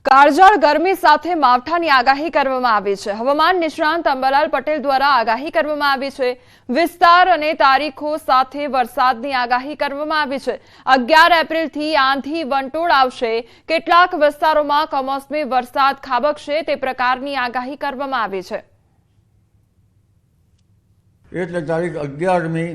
કાળઝાળ ગરમી સાથે માવઠાની આગાહી કરવામાં આવી છે। હવામાન નિષ્ણાંત અંબાલાલ પટેલ દ્વારા આગાહી કરવામાં આવી છે। વિસ્તાર અને તારીખો સાથે વરસાદની આગાહી કરવામાં આવી છે। 11 એપ્રિલથી આંધી વંટોળ આવશે। કેટલાક વિસ્તારોમાં કમોસમી વરસાદ ખાબકશે તે પ્રકારની આગાહી કરવામાં આવી છે। એટલે તારીખ 11મી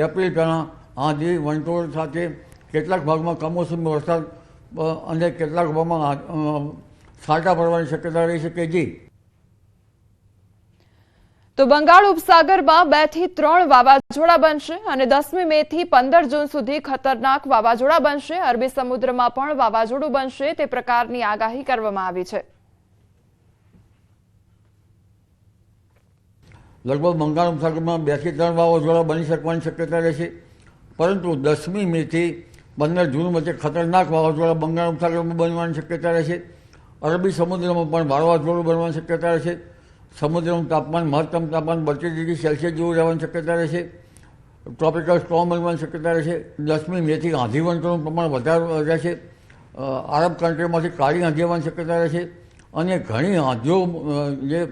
એપ્રિલ પહેલાં આંધી વંટોળ સાથે કેટલાક ભાગમાં કમોસમી વરસાદ અને કેટલાક ભાગમાં છાંટા પડવાની શક્યતા રહી શકે છે। તો બંગાળ ઉપસાગરમાં 2 થી 3 વાવાઝોડા બનશે અને 10મી મે થી 15 જૂન સુધી ખતરનાક વાવાઝોડા બનશે। અરબી સમુદ્રમાં પણ વાવાઝોડું બનશે તે પ્રકારની આગાહી કરવામાં આવી છે। લગભગ બંગાળ ઉપસાગરમાં 2 થી 3 વાવાઝોડા બની શકવાની શક્યતા રહેશે, પરંતુ 10મી મે થી 15 જૂન વચ્ચે ખતરનાક વાવાઝોડા બંગાળ ઉપસાગરમાં બનવાની શક્યતા રહેશે। અરબી સમુદ્રમાં પણ વાવાઝોડું બનવાની શક્યતા રહેશે। સમુદ્રનું તાપમાન મહત્તમ તાપમાન 32 ડિગ્રી સેલ્સિયસ જેવું રહેવાની શક્યતા રહેશે। ટ્રોપિકલ સ્ટોર્મ બનવાની શક્યતા રહેશે। 10મી મે થી આંધી વંટોળનું પ્રમાણ વધારે રહેશે। આરબ કન્ટ્રીમાંથી કાળી આંધી આવવાની શક્યતા રહેશે અને ઘણી આંધીઓ જે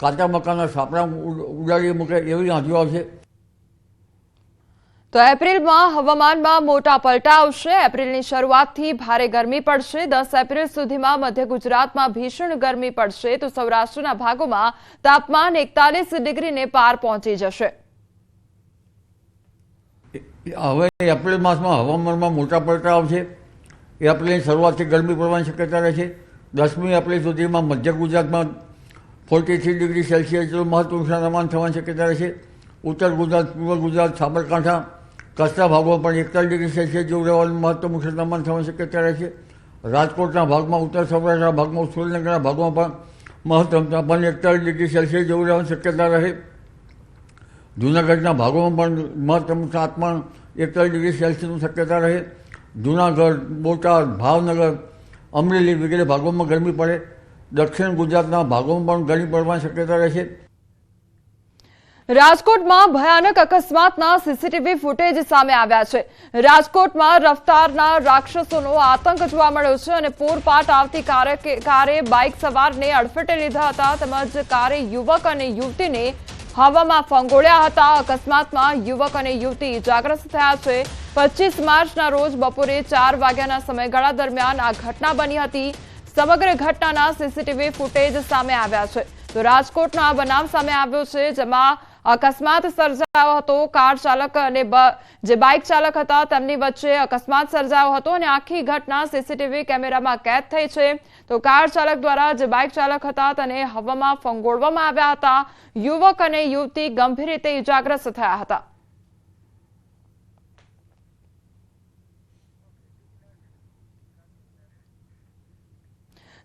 કાચા મકાનના સાપડા ઉડાડી મૂકે એવી આંધીઓ આવશે। તો એપ્રિલમાં હવામાનમાં મોટા પલટા આવશે। એપ્રિલની શરૂઆતથી ભારે ગરમી પડશે। 10 એપ્રિલ સુધીમાં મધ્ય ગુજરાતમાં ભીષણ ગરમી પડશે તો સૌરાષ્ટ્રના ભાગોમાં તાપમાન 41 ડિગ્રીને પાર પહોંચી જશે। હવે એપ્રિલ માસમાં હવામાનમાં મોટા પલટા આવશે। એપ્રિલની શરૂઆતથી ગરમી પડવાની શક્યતા રહેશે। 10મી એપ્રિલ સુધીમાં મધ્ય ગુજરાતમાં 43 ડિગ્રી સેલ્સિયસ જેટલું મહત્તમ તાપમાન થવાની શક્યતા રહેશે। ઉત્તર ગુજરાત, પૂર્વ ગુજરાત, સાબરકાંઠા, કચ્છના ભાગોમાં પણ 41 ડિગ્રી સેલ્સિયસ જેવું રહેવાનું મહત્તમ તાપમાન થવાની શક્યતા રહેશે। રાજકોટના ભાગમાં, ઉત્તર સૌરાષ્ટ્રના ભાગમાં, સુરેન્દ્રનગરના ભાગમાં પણ મહત્તમ તાપમાન 41 ડિગ્રી સેલ્સિયસ જેવું રહેવાની શક્યતા રહે। જૂનાગઢના ભાગોમાં પણ મહત્તમ તાપમાન 41 ડિગ્રી સેલ્સિયસની શક્યતા રહે। જૂનાગઢ, બોટાદ, ભાવનગર, અમરેલી વગેરે ભાગોમાં ગરમી પડે। દક્ષિણ ગુજરાતના ભાગોમાં પણ ગરમી પડવાની શક્યતા રહેશે। રાજકોટમાં ભયાનક અકસ્માતના સીસીટીવી ફૂટેજ સામે આવ્યા છે। રાજકોટમાં રફતારના રાક્ષસોનો આતંક જોવા મળ્યો છે અને પૂરપાટ આવતી કારે બાઇક સવારને અડફેટે લીધા હતા તેમજ કારે યુવક અને યુવતીને હવામાં ફંગોળ્યા હતા। અકસ્માતમાં યુવક અને યુવતી ઇજાગ્રસ્ત થયા છે। 25 માર્ચના રોજ બપોરે 4 વાગ્યાના સમયગાળા દરમિયાન આ ઘટના બની હતી। સમગ્ર ઘટનાના સીસીટીવી ફૂટેજ સામે આવ્યા છે। તો રાજકોટનો આ બનાવ સામે આવ્યો છે જેમાં અકસ્માત સર્જાયો હતો। કાર ચાલક અને જે બાઇક ચાલક હતા તેમની વચ્ચે અકસ્માત સર્જાયો હતો અને આખી ઘટના સીસીટીવી કેમેરામાં કેદ થઈ છે। તો કાર ચાલક દ્વારા જે બાઇક ચાલક હતા તેને હવામાં ફંગોળવામાં આવ્યા હતા। યુવક અને યુવતી ગંભીર રીતે ઇજાગ્રસ્ત થયા હતા।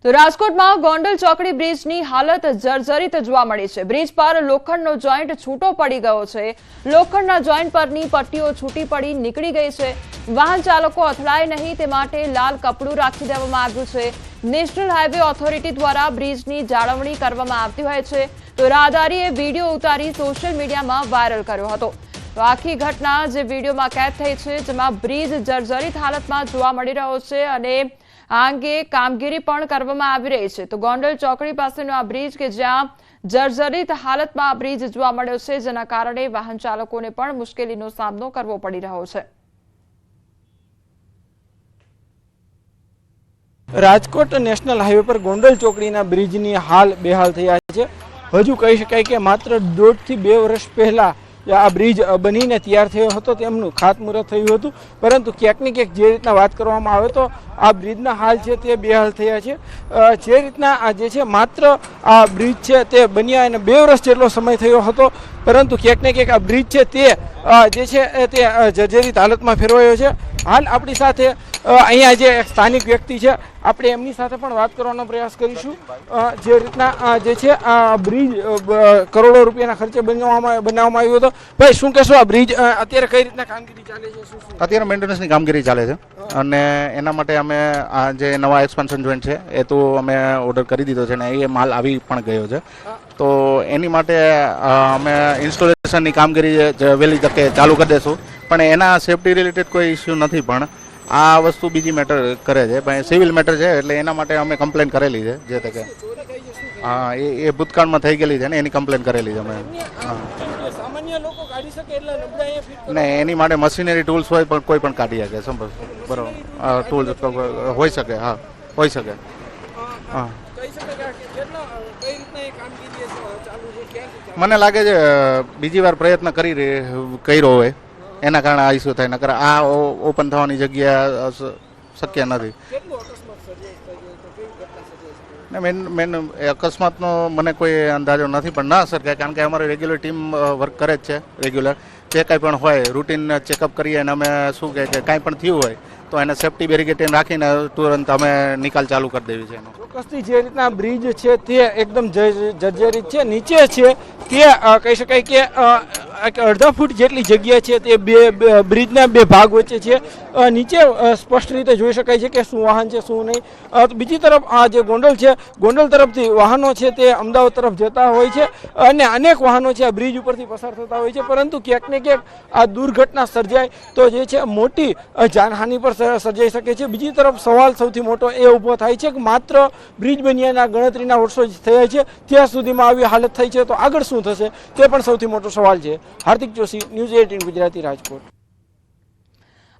તો રાજકોટમાં ગોંડલ ચોકડી બ્રિજની હાલત જર્જરિત જોવા મળી છે। બ્રિજ પર લોખંડનો જોઈન્ટ છૂટો પડી ગયો છે। લોખંડના જોઈન્ટ પરની પટ્ટીઓ છૂટી પડી નીકળી ગઈ છે। વાહન ચાલકો અથડાય નહીં તે માટે લાલ કપડું રાખી દેવામાં આવ્યું છે। નેશનલ હાઈવે ઓથોરિટી દ્વારા બ્રિજની જાળવણી કરવામાં આવતી હોય છે। તો રાહદારીએ વિડીયો ઉતારી સોશિયલ મીડિયામાં વાયરલ કર્યો હતો। તો આખી ઘટના જે વિડીયોમાં કેદ થઈ છે જેમાં બ્રિજ જર્જરિત હાલતમાં જોવા મળી રહ્યો છે અને આ અંગે કામગીરી પણ કરવામાં આવી રહી છે। તો ગોંડલ ચોકડી પાસેનો આ બ્રિજ કે જ્યાં જર્જરિત હાલતમાં આ બ્રિજ જોવા મળ્યો છે જેના કારણે વાહન ચાલકોને પણ મુશ્કેલીનો સામનો કરવો પડી રહ્યો છે। રાજકોટ નેશનલ હાઈવે પર ગોંડલ ચોકડીના બ્રિજની હાલ બેહાલ થયા છે। હજુ કહી શકાય કે માત્ર 1.5 થી 2 વર્ષ પહેલા આ બ્રિજ બનીને તૈયાર થયો હતો તેમનું ખાતમુહૂર્ત થયું હતું, પરંતુ ક્યાંક ને ક્યાંક જે રીતના વાત કરવામાં આવે તો આ બ્રિજના હાલ છે તે બેહાલ થયા છે। જે રીતના આ જે છે માત્ર આ બ્રિજ છે તે બન્યા અને 2 વર્ષ જેટલો સમય થયો હતો, પરંતુ ક્યાંક ને ક્યાંક આ બ્રિજ છે તે જે છે તે જર્જરિત હાલતમાં ફેરવાયો છે। હાલ આપણી સાથે અહીંયા જે એક સ્થાનિક વ્યક્તિ છે આપણે એમની સાથે પણ વાત કરવાનો પ્રયાસ કરીશું। જે રીતના જે છે આ બ્રિજ કરોડો રૂપિયાના ખર્ચે બનાવવામાં આવ્યો હતો। ભાઈ શું કહેશો, આ બ્રિજ અત્યારે કઈ રીતના કામગીરી ચાલે છે? અત્યારે મેન્ટેનન્સની કામગીરી ચાલે છે અને એના માટે અમે આ જે નવા એક્સપાન્શન જોઈન્ટ છે એ તો અમે ઓર્ડર કરી દીધો છે અને એ માલ આવી પણ ગયો છે। તો એની માટે અમે ઇન્સ્ટોલેશનની કામગીરી વહેલી તકે ચાલુ કરી દઈશું, પણ એના સેફટી રિલેટેડ કોઈ ઇસ્યુ નથી। પણ આ વસ્તુ બીજી મેટર કરે છે, પણ સિવિલ મેટર છે એટલે એના માટે અમે કમ્પ્લેન કરેલી છે જે તકે. હા, એ ભૂતકાળમાં થઈ ગયેલી છે ને એની કમ્પ્લેન કરેલી છે અમે. હા, સામાન્ય લોકો કાઢી શકે એટલા નબળા અહીંયા ફિટ ને એની માટે મશીનરી ટૂલ્સ હોય પણ કોઈ પણ કાઢી શકે. બરોબર, ટૂલ્સ હોઈ શકે. હા, હોઈ શકે. હા, કહી શકે કે કેટલા કઈ રીતના એ કામગીરી ચાલુ છે, ક્યાંથી ચાલુ મને લાગે છે બીજી વાર પ્રયત્ન કર્યો હોય એના કારણે આ ઇસ્યુ થાય, નકર આ ઓપન થવાની જગ્યા શક્ય નથી. કેટલું અકસ્માત સર્જાય તો કેવી ઘટના સર્જાય છે? મેન અકસ્માતનો મને કોઈ અંદાજો નથી, પણ ના સર, કારણ કે અમારી રેગ્યુલર ટીમ વર્ક કરે જ છે. રેગ્યુલર જે કાંઈ પણ હોય રૂટીન ચેકઅપ કરીએ અને અમે શું કહે કે કાંઈ પણ થયું હોય તો એને સેફટી બેરિકેડ રાખીને તુરંત અમે નિકાલ ચાલુ કરી દેવી છે એનો. ચોક્કસથી જે રીતના બ્રિજ છે તે એકદમ જર્જરિત છે, નીચે છે તે કહી શકાય કે અડધા ફૂટ જેટલી જગ્યા છે તે બ્રિજના બે ભાગ વચ્ચે છે. નીચે સ્પષ્ટ રીતે જોઈ શકાય છે કે શું વાહન છે શું નહીં. બીજી તરફ આ જે ગોંડલ છે, ગોંડલ તરફથી વાહનો છે તે અમદાવાદ તરફ જતા હોય છે અને અનેક વાહનો છે આ બ્રિજ ઉપરથી પસાર થતા હોય છે, પરંતુ ક્યાંક ને ક્યાંક આ દુર્ઘટના સર્જાય તો જે છે મોટી જાનહાનિ પર સર્જાઈ શકે છે. બીજી તરફ સવાલ સૌથી મોટો એ ઊભો થાય છે કે માત્ર બ્રિજ બન્યાના ગણતરીના વર્ષો થયા છે, ત્યાં સુધીમાં આવી હાલત થઈ છે તો આગળ શું થશે તે પણ સૌથી મોટો સવાલ છે. હાર્દિક જોશી, ન્યૂઝ 18 ગુજરાતી, રાજકોટ.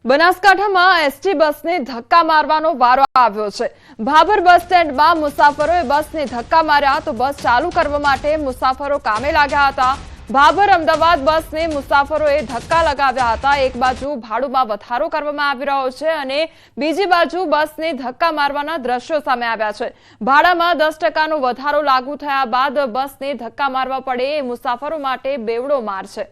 બનાસકાંઠામાં એસટી બસને ધક્કા મારવાનો વારો આવ્યો છે. ભાભર બસ સ્ટેન્ડમાં મુસાફરોએ બસને ધક્કા માર્યા તો બસ ચાલુ કરવા માટે મુસાફરો કામે લાગ્યા હતા. ભાભર અમદાવાદ બસને મુસાફરોએ ધક્કા લગાવ્યા હતા. એક બાજુ ભાડુમાં વધારો કરવામાં આવી રહ્યો છે અને બીજી બાજુ બસને ધક્કા મારવાના દ્રશ્યો સામે આવ્યા છે. ભાડામાં 10% વધારો લાગુ થયા બાદ બસને ધક્કા મારવા પડે એ મુસાફરો માટે બેવડો માર છે.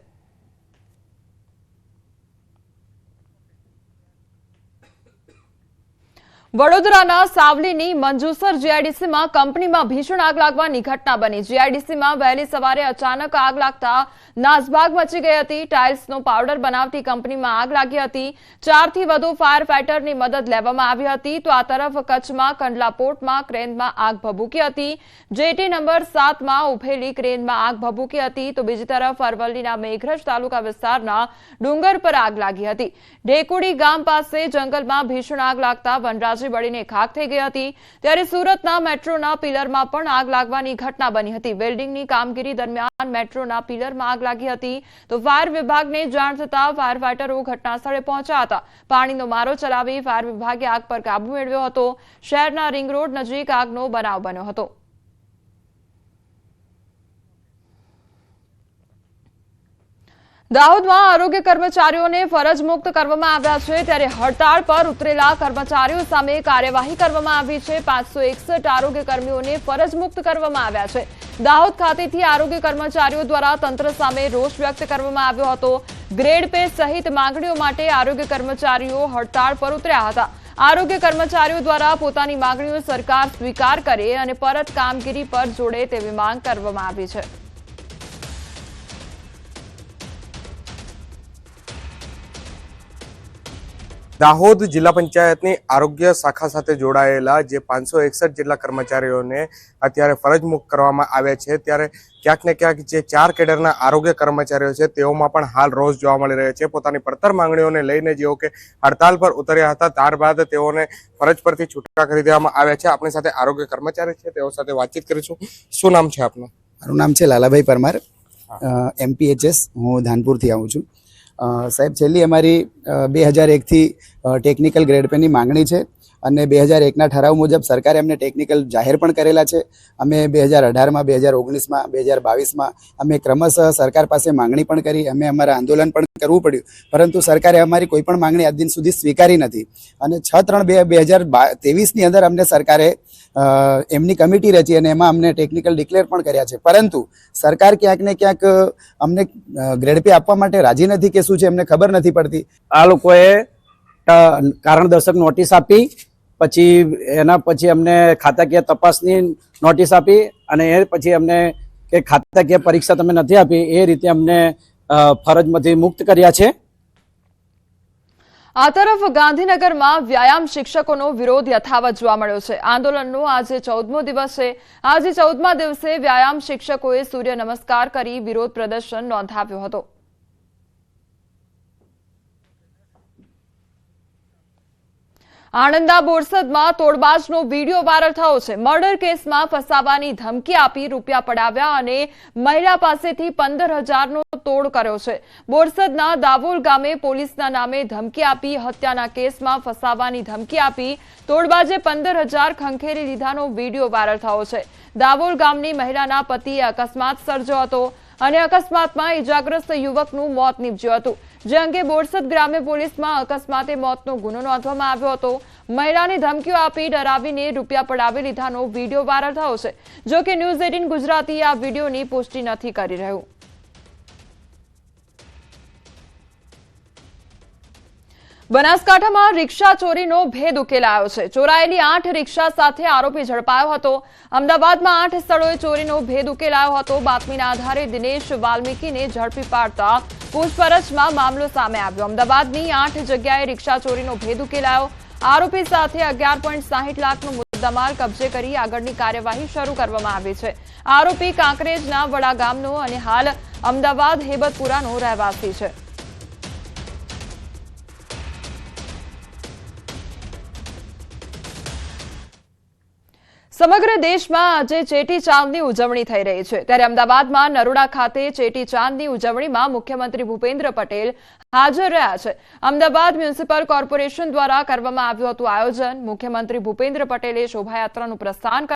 વડોદરાના સાવલીની મંજુસર જીઆઈડીસીમાં કંપનીમાં ભીષણ આગ લાગવાની ઘટના બની. જીઆઈડીસીમાં વહેલી સવારે અચાનક આગ લાગતા નાસભાગ મચી ગઈ હતી. ટાઇલ્સનો પાવડર બનાવતી કંપનીમાં આગ લાગી હતી. 4 થી વધુ ફાયર ફાઇટરની મદદ લેવામાં આવી હતી. તો આ તરફ કચ્છમાં કંડલા પોર્ટમાં ક્રેનમાં આગ ભભૂકી હતી. જેટી નંબર 7માં ઉભેલી ક્રેનમાં આગ ભભૂકી હતી. તો બીજી તરફ અરવલ્લીના મેઘરજ તાલુકા વિસ્તારના ડુંગર પર આગ લાગી હતી. ઢેકુડી ગામ પાસે જંગલમાં ભીષણ આગ લાગતા વનરાજ બળીને ખાક થઈ ગઈ હતી. ત્યારે સુરતના મેટ્રોના પિલરમાં પણ આગ લાગવાની ઘટના બની હતી. વેલ્ડિંગની કામગીરી દરમિયાન મેટ્રોના પિલરમાં આગ લાગી હતી. તો ફાયર વિભાગને જાણ થતા ફાયર ફાઇટરો ઘટના સ્થળે પહોંચ્યા હતા. પાણીનો મારો ચલાવી ફાયર વિભાગે આગ પર કાબુ મેળવ્યો હતો. શહેરના રિંગ રોડ નજીક આગનો બનાવ બન્યો હતો. દાહોદમાં આરોગ્ય કર્મચારીઓને ફરજ મુક્ત કરવામાં આવ્યા છે. ત્યારે હડતાળ પર ઉતરેલા કર્મચારીઓ સામે કાર્યવાહી કરવામાં આવી છે. 561 આરોગ્ય કર્મીઓને ફરજ મુક્ત કરવામાં આવ્યા છે. દાહોદ ખાતેથી આરોગ્ય કર્મચારીઓ દ્વારા તંત્ર સામે રોષ વ્યક્ત કરવામાં આવ્યો હતો. ગ્રેડ પે સહિત માંગણીઓ માટે આરોગ્ય કર્મચારીઓ હડતાળ પર ઉતર્યા હતા. આરોગ્ય કર્મચારીઓ દ્વારા પોતાની માંગણીઓ સરકાર સ્વીકાર કરે અને પરત કામગીરી પર જોડે તેવી માંગ કરવામાં આવી છે. દાહોદ જિલ્લા પંચાયતની આરોગ્ય શાખા સાથે જોડાયેલા જે 561 જેટલા કર્મચારીઓને અત્યારે ફરજ મુક્ત કરવામાં આવ્યા છે. ત્યારે ક્યાંક ને ક્યાંક જે 4 કેડરના આરોગ્ય કર્મચારીઓ છે તેઓમાં પણ હાલ રોષ જોવા મળી રહ્યો છે. પોતાની પડતર માંગણીઓને લઈને જેઓ કે હડતાલ પર ઉતર્યા હતા, ત્યારબાદ તેઓને ફરજ પરથી છૂટા કરી દેવામાં આવ્યા છે. આપણી સાથે આરોગ્ય કર્મચારી છે, તેઓ સાથે વાતચીત કરીશું. શું નામ છે આપનું? મારું નામ છે લાલાભાઈ પરમાર, MPHS. હું ધાનપુરથી આવું છું. સાહેબ, છેલ્લી અમારી 2001થી ટેકનિકલ ગ્રેડ પેની માંગણી છે અને 2001ના ઠરાવ મુજબ સરકારે અમને ટેકનિકલ જાહેર પણ કરેલા છે. અમે 2018માં, 2019માં, 2022માં અમે ક્રમશઃ સરકાર પાસે માંગણી પણ કરી. અમે અમારા આંદોલન પણ કરવું પડ્યું, પરંતુ સરકારે અમારી કોઈ પણ માંગણી આજ દિન સુધી સ્વીકારી નથી. અને 6/3/2023ની અંદર અમને સરકારે એમની કમિટી રચી અને એમાં અમને ટેકનિકલ ડિક્લેર પણ કર્યા છે. પરંતુ સરકાર ક્યાંક ને ક્યાંક અમને ગ્રેડ પે આપવા માટે રાજી નથી કે શું છે એમને ખબર નથી પડતી. આ લોકોએ કારણદર્શક નોટિસ આપી, પછી એના પછી અમને ખાતાકીય તપાસની નોટિસ આપી અને એ પછી અમને કે ખાતાકીય પરીક્ષા તમે નથી આપી, એ રીતે અમને ફરજમાંથી મુક્ત કર્યા છે. આ તરફ ગાંધીનગરમાં વ્યાયામ શિક્ષકોનો વિરોધ યથાવત જોવા મળ્યો છે. આંદોલનનો આજે 14મો દિવસ છે. આજે 14મા દિવસે વ્યાયામ શિક્ષકોએ સૂર્ય નમસ્કાર કરી વિરોધ પ્રદર્શન નોંધાવ્યો હતો. આણંદના બોરસદમાં તોડબાજનો વિડીયો વાયરલ થયો છે। મર્ડર કેસમાં ફસાવાની ધમકી આપી રૂપિયા પડાવ્યા અને મહિલા પાસેથી 15,000નો તોડ કર્યો છે। બોરસદના દાવોલ ગામે પોલીસના નામે ધમકી આપી હત્યાના કેસમાં ફસાવાની ધમકી આપી તોડબાજે 15,000 ખંખેરી લીધાનો વિડીયો વાયરલ થયો છે। દાવોલ ગામની મહિલાના પતિએ અકસ્માત સર્જ્યો હતો અને અકસ્માતમાં ઇજાગ્રસ્ત યુવકનું મોત નીપજ્યું હતું, જે અંગે બોરસદ ગ્રામ્ય પોલીસમાં અકસ્માતે મોતનો ગુનો નોંધવામાં આવ્યો હતો। મહિલાને ધમકીઓ આપી ડરાવીને રૂપિયા પડાવી લીધાનો વિડીયો વાયરલ થયો છે। જો કે ન્યૂઝ 18 ગુજરાતી આ વિડીયોની પુષ્ટિ નથી કરી રહ્યું। બનાસકાંઠામાં રિક્ષા ચોરીનો ભેદ ઉકેલાયો છે। ચોરાયેલી 8 રિક્ષા સાથે આરોપી ઝડપાયો હતો। અમદાવાદમાં 8 સ્થળોએ ચોરીનો ભેદ ઉકેલાયો હતો। બાતમીના આધારે દિનેશ વાલ્મીકીને ઝડપી પાડતા પૂછપરછમાં મામલો સામે આવ્યો। અમદાવાદની 8 જગ્યાએ રિક્ષા ચોરીનો ભેદ ઉકેલાયો। આરોપી સાથે 11.60 લાખનો મુદ્દામાલ કબજે કરી આગળની કાર્યવાહી શરૂ કરવામાં આવી છે। આરોપી કાંકરેજના વડા ગામનો અને હાલ અમદાવાદ હેબતપુરાનો રહેવાસી છે। સમગ્ર દેશમાં આજે ચેટીચાંદની ઉજવણી થઈ રહી છે, ત્યારે અમદાવાદમાં નરોડા ખાતે ચેટીચાંદની ઉજવણીમાં મુખ્યમંત્રી ભૂપેન્દ્ર પટેલ હાજર રહ્યા છે। અમદાવાદ મ્યુનિસિપલ કોર્પોરેશન દ્વારા કરવામાં આવ્યું હતું આયોજન। મુખ્યમંત્રી ભૂપેન્દ્ર પટેલે શોભાયાત્રાનું પ્રસ્થાન